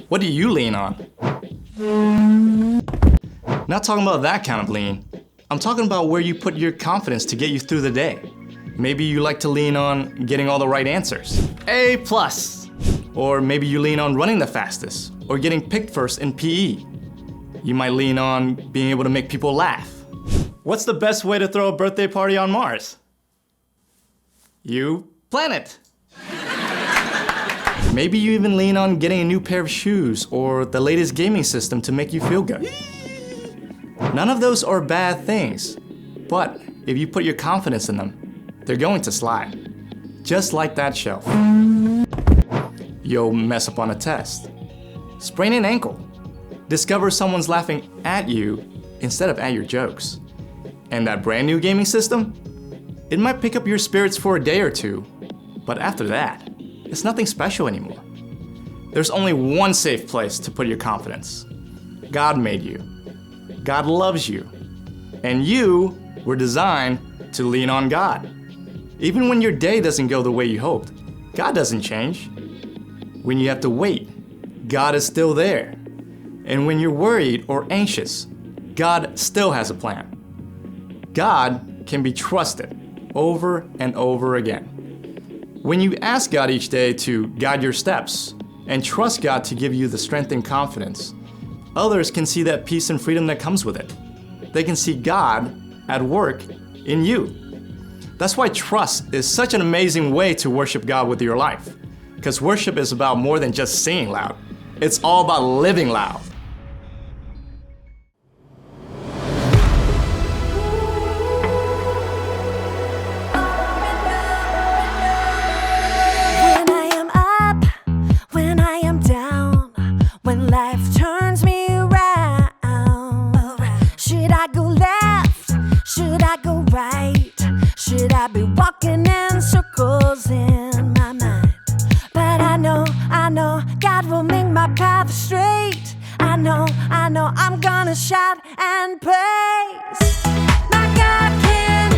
What do you lean on? Not talking about that kind of lean. I'm talking about where you put your confidence to get you through the day. Maybe you like to lean on getting all the right answers. A+. Or maybe you lean on running the fastest or getting picked first in PE. You might lean on being able to make people laugh. What's the best way to throw a birthday party on Mars? You plan it. Maybe you even lean on getting a new pair of shoes or the latest gaming system to make you feel good. None of those are bad things, but if you put your confidence in them, they're going to slide. Just like that shelf. You'll mess up on a test. Sprain an ankle. Discover someone's laughing at you instead of at your jokes. And that brand new gaming system? It might pick up your spirits for a day or two, but after that, it's nothing special anymore. There's only one safe place to put your confidence. God made you. God loves you. And you were designed to lean on God. Even when your day doesn't go the way you hoped, God doesn't change. When you have to wait, God is still there. And when you're worried or anxious, God still has a plan. God can be trusted over and over again. When you ask God each day to guide your steps and trust God to give you the strength and confidence, others can see that peace and freedom that comes with it. They can see God at work in you. That's why trust is such an amazing way to worship God with your life. Because worship is about more than just singing loud. It's all about living loud. Life turns me around. Should I go left? Should I go right? Should I be walking in circles in my mind? But I know God will make my path straight. I know I'm gonna shout and praise. My God can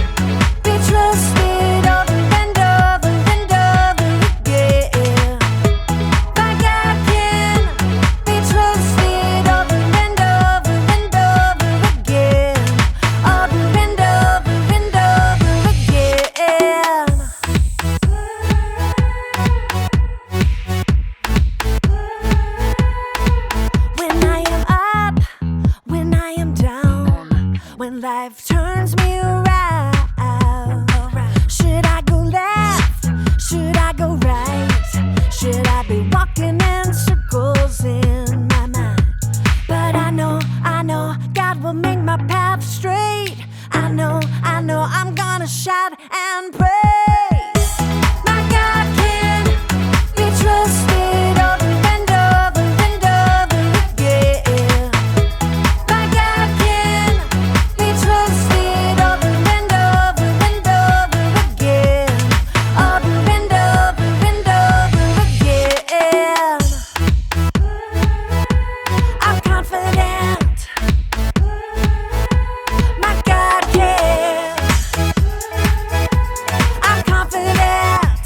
be trusted over and over and over again. My God can be trusted over and over and over again. Over and over and over again. When I am up, when I am down, when life turns me around, should I go left? Should I go right? Should I be walking in circles in my mind? But I know God will make my path straight. I know I'm gonna shout and praise. My God can be trusted over and over and over again. My God can be trusted over and over and over again. Over and over and over again. I'm confident. My God can. I'm confident.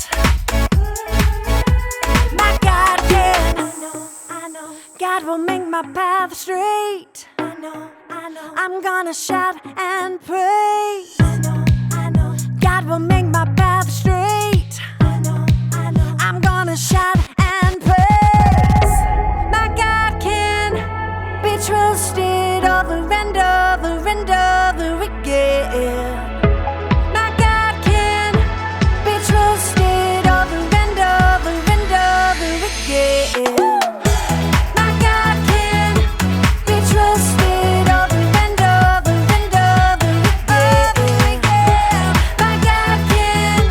My God can. I know. God will make my path straight. I know. I'm gonna shout and praise. I know. God will make my path straight. I know. I'm gonna shout and praise. My God can be trusted over and over and over again. My God can be trusted over and over and over again. My God can be trusted over and over and over again. My God can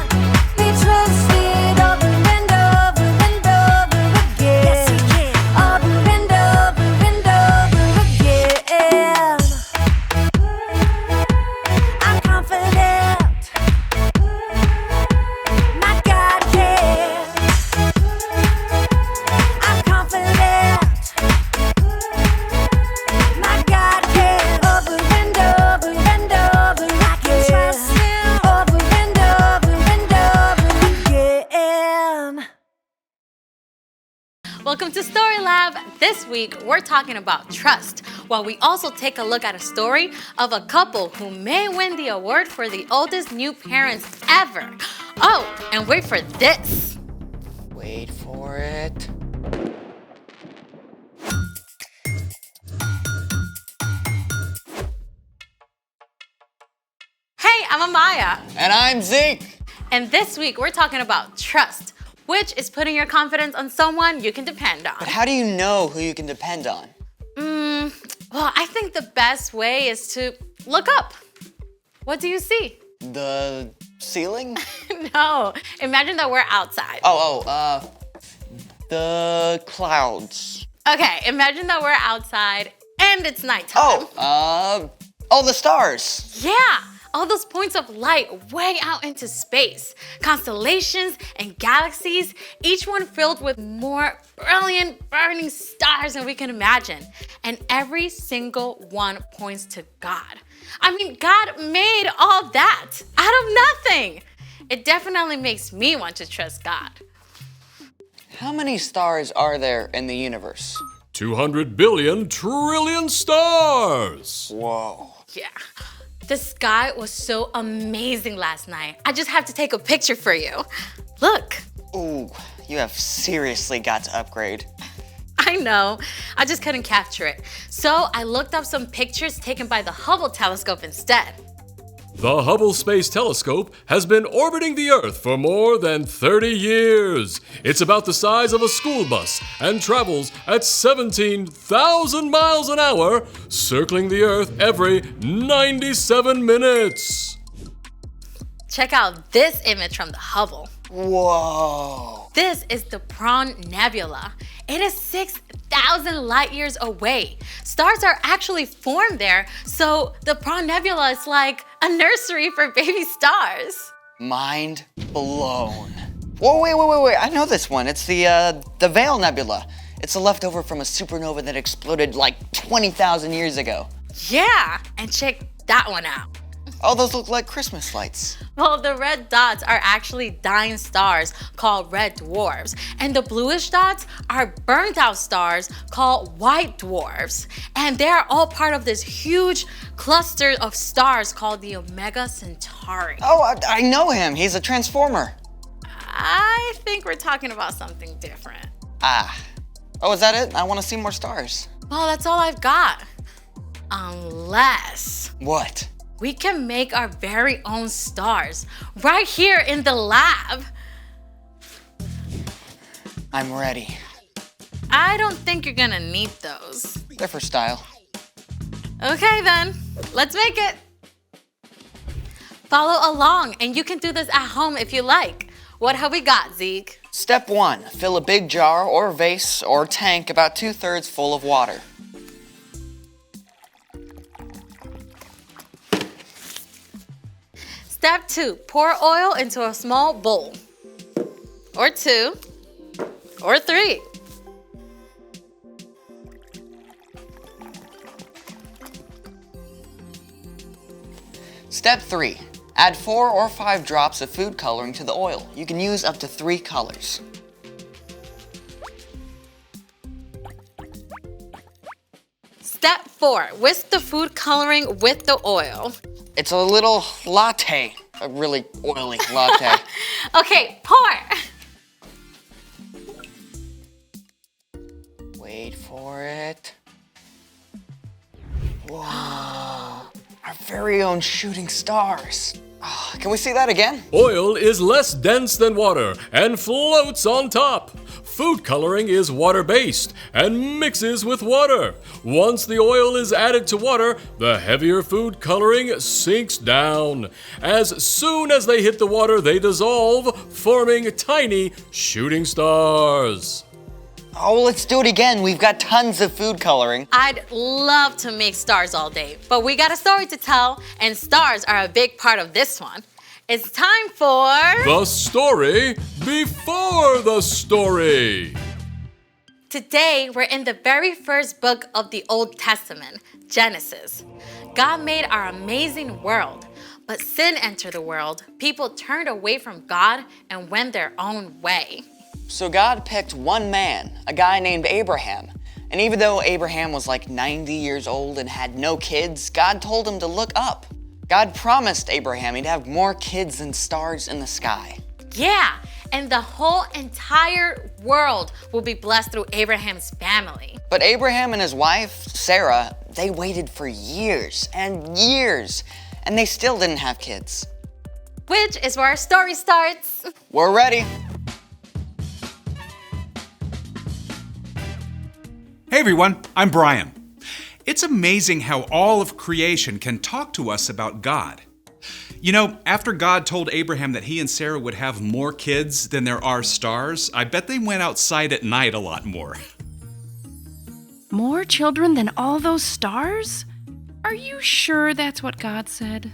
Welcome to Story Lab. This week, we're talking about trust, while we also take a look at a story of a couple who may win the award for the oldest new parents ever. Oh, and wait for this. Wait for it. Hey, I'm Amaya. And I'm Zeke. And this week, we're talking about trust, which is putting your confidence on someone you can depend on. But how do you know who you can depend on? Well, I think the best way is to look up. What do you see? The ceiling? No, imagine that we're outside. The clouds. Okay, imagine that we're outside and it's nighttime. The stars. Yeah, all those points of light way out into space. Constellations and galaxies, each one filled with more brilliant, burning stars than we can imagine. And every single one points to God. I mean, God made all that out of nothing. It definitely makes me want to trust God. How many stars are there in the universe? 200 billion trillion stars! Whoa. Yeah. The sky was so amazing last night. I just have to take a picture for you. Look. Ooh, you have seriously got to upgrade. I know. I just couldn't capture it. So I looked up some pictures taken by the Hubble telescope instead. The Hubble Space Telescope has been orbiting the Earth for more than 30 years. It's about the size of a school bus and travels at 17,000 miles an hour, circling the Earth every 97 minutes. Check out this image from the Hubble. Whoa. This is the Prone Nebula. It is 6,000 light years away. Stars are actually formed there, so the Prone Nebula is like a nursery for baby stars. Mind blown. Whoa, wait. I know this one. It's the Veil Nebula. It's a leftover from a supernova that exploded like 20,000 years ago. Yeah, and check that one out. Oh, those look like Christmas lights. Well, the red dots are actually dying stars called red dwarfs, and the bluish dots are burnt out stars called white dwarfs. And they are all part of this huge cluster of stars called the Omega Centauri. Oh, I know him. He's a transformer. I think we're talking about something different. Oh, is that it? I want to see more stars. Well, that's all I've got. Unless What? we can make our very own stars right here in the lab. I'm ready. I don't think you're gonna need those. They're for style. Okay then, let's make it. Follow along and you can do this at home if you like. What have we got, Zeke? Step 1, fill a big jar or vase or tank about 2/3 full of water. Step 2, pour oil into a small bowl. Or 2, or 3. Step 3, add 4 or 5 drops of food coloring to the oil. You can use up to 3 colors. Step 4, whisk the food coloring with the oil. It's a little latte, a really oily latte. Okay, pour. Wait for it. Whoa, our very own shooting stars. Oh, can we see that again? Oil is less dense than water and floats on top. Food coloring is water-based and mixes with water. Once the oil is added to water, the heavier food coloring sinks down. As soon as they hit the water, they dissolve, forming tiny shooting stars. Oh, let's do it again. We've got tons of food coloring. I'd love to make stars all day, but we got a story to tell, and stars are a big part of this one. It's time for The story before the story. Today, we're in the very first book of the Old Testament, Genesis. God made our amazing world, but sin entered the world. People turned away from God and went their own way. So God picked one man, a guy named Abraham. And even though Abraham was like 90 years old and had no kids, God told him to look up. God promised Abraham he'd have more kids than stars in the sky. Yeah, and the whole entire world will be blessed through Abraham's family. But Abraham and his wife, Sarah, they waited for years and years, and they still didn't have kids. Which is where our story starts. We're ready. Hey everyone, I'm Brian. It's amazing how all of creation can talk to us about God. You know, after God told Abraham that he and Sarah would have more kids than there are stars, I bet they went outside at night a lot more. More children than all those stars? Are you sure that's what God said?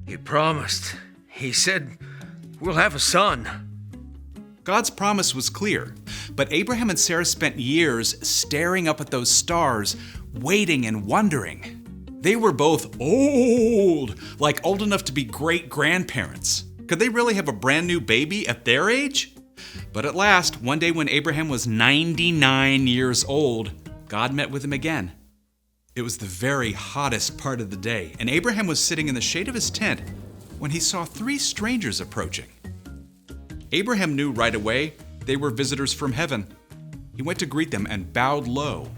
He promised. He said, we'll have a son. God's promise was clear, but Abraham and Sarah spent years staring up at those stars, waiting and wondering. They were both old, like old enough to be great-grandparents. Could they really have a brand new baby at their age? But at last, one day when Abraham was 99 years old, God met with him again. It was the very hottest part of the day, and Abraham was sitting in the shade of his tent when he saw 3 strangers approaching. Abraham knew right away they were visitors from heaven. He went to greet them and bowed low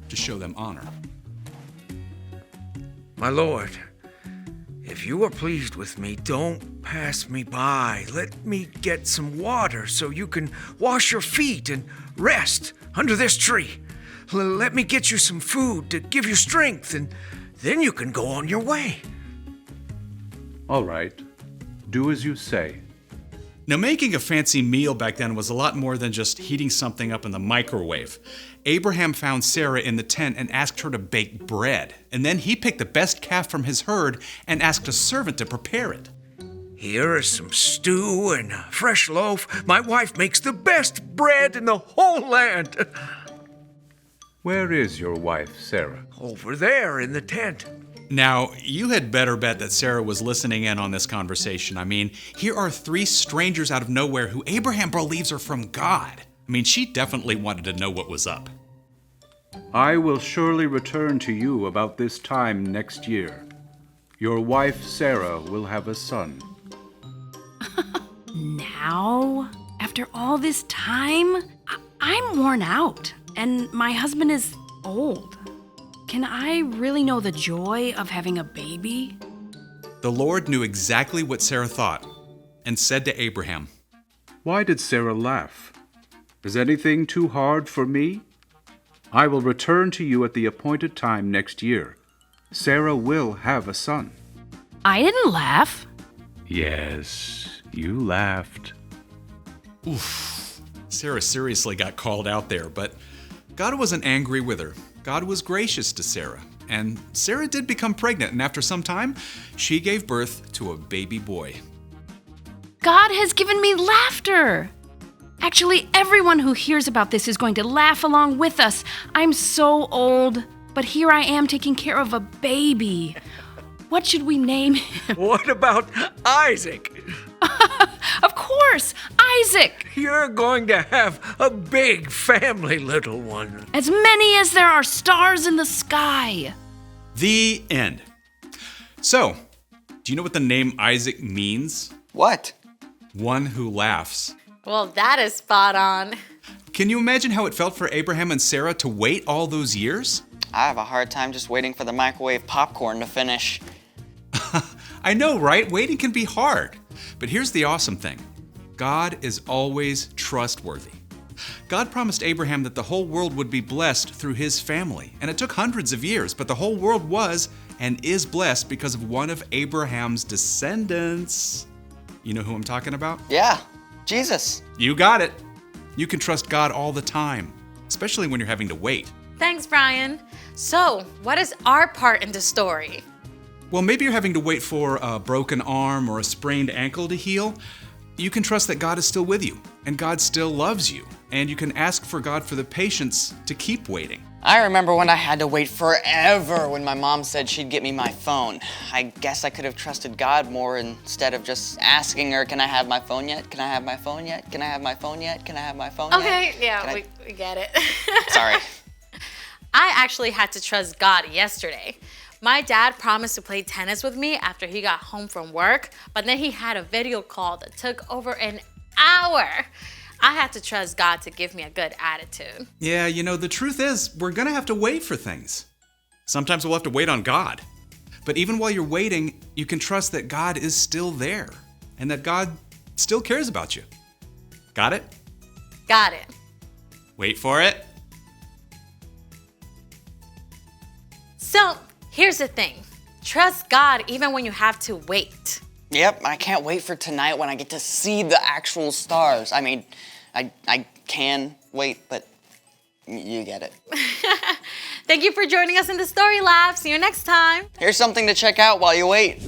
to show them honor. My Lord, if you are pleased with me, don't pass me by. Let me get some water so you can wash your feet and rest under this tree. Let me get you some food to give you strength, and then you can go on your way. All right. Do as you say. Now, making a fancy meal back then was a lot more than just heating something up in the microwave. Abraham found Sarah in the tent and asked her to bake bread. And then he picked the best calf from his herd and asked a servant to prepare it. Here is some stew and a fresh loaf. My wife makes the best bread in the whole land. Where is your wife, Sarah? Over there in the tent. Now, you had better bet that Sarah was listening in on this conversation. I mean, here are 3 strangers out of nowhere who Abraham believes are from God. I mean, she definitely wanted to know what was up. I will surely return to you about this time next year. Your wife, Sarah, will have a son. Now? After all this time? I'm worn out, and my husband is old. Can I really know the joy of having a baby? The Lord knew exactly what Sarah thought and said to Abraham, Why did Sarah laugh? Is anything too hard for me? I will return to you at the appointed time next year. Sarah will have a son. I didn't laugh. Yes, you laughed. Oof, Sarah seriously got called out there, but God wasn't angry with her. God was gracious to Sarah, and Sarah did become pregnant, and after some time, she gave birth to a baby boy. God has given me laughter. Actually, everyone who hears about this is going to laugh along with us. I'm so old, but here I am taking care of a baby. What should we name him? What about Isaac? Of course, Isaac! You're going to have a big family, little one. As many as there are stars in the sky. The end. So, do you know what the name Isaac means? What? One who laughs. Well, that is spot on. Can you imagine how it felt for Abraham and Sarah to wait all those years? I have a hard time just waiting for the microwave popcorn to finish. I know, right? Waiting can be hard. But here's the awesome thing. God is always trustworthy. God promised Abraham that the whole world would be blessed through his family. And it took hundreds of years, but the whole world was and is blessed because of one of Abraham's descendants. You know who I'm talking about? Yeah, Jesus. You got it. You can trust God all the time, especially when you're having to wait. Thanks, Brian. So, what is our part in the story? Well, maybe you're having to wait for a broken arm or a sprained ankle to heal. You can trust that God is still with you, and God still loves you, and you can ask for God for the patience to keep waiting. I remember when I had to wait forever when my mom said she'd get me my phone. I guess I could have trusted God more instead of just asking her, can I have my phone yet? Can I have my phone yet? Can I have my phone yet? Can I have my phone yet? Okay, yeah, Can we get it. Sorry. I actually had to trust God yesterday. My dad promised to play tennis with me after he got home from work, but then he had a video call that took over an hour. I had to trust God to give me a good attitude. Yeah, the truth is, we're gonna have to wait for things. Sometimes we'll have to wait on God. But even while you're waiting, you can trust that God is still there and that God still cares about you. Got it? Got it. Wait for it. So, here's the thing. Trust God even when you have to wait. Yep, I can't wait for tonight when I get to see the actual stars. I mean, I can wait, but you get it. Thank you for joining us in the Story Lab. See you next time. Here's something to check out while you wait.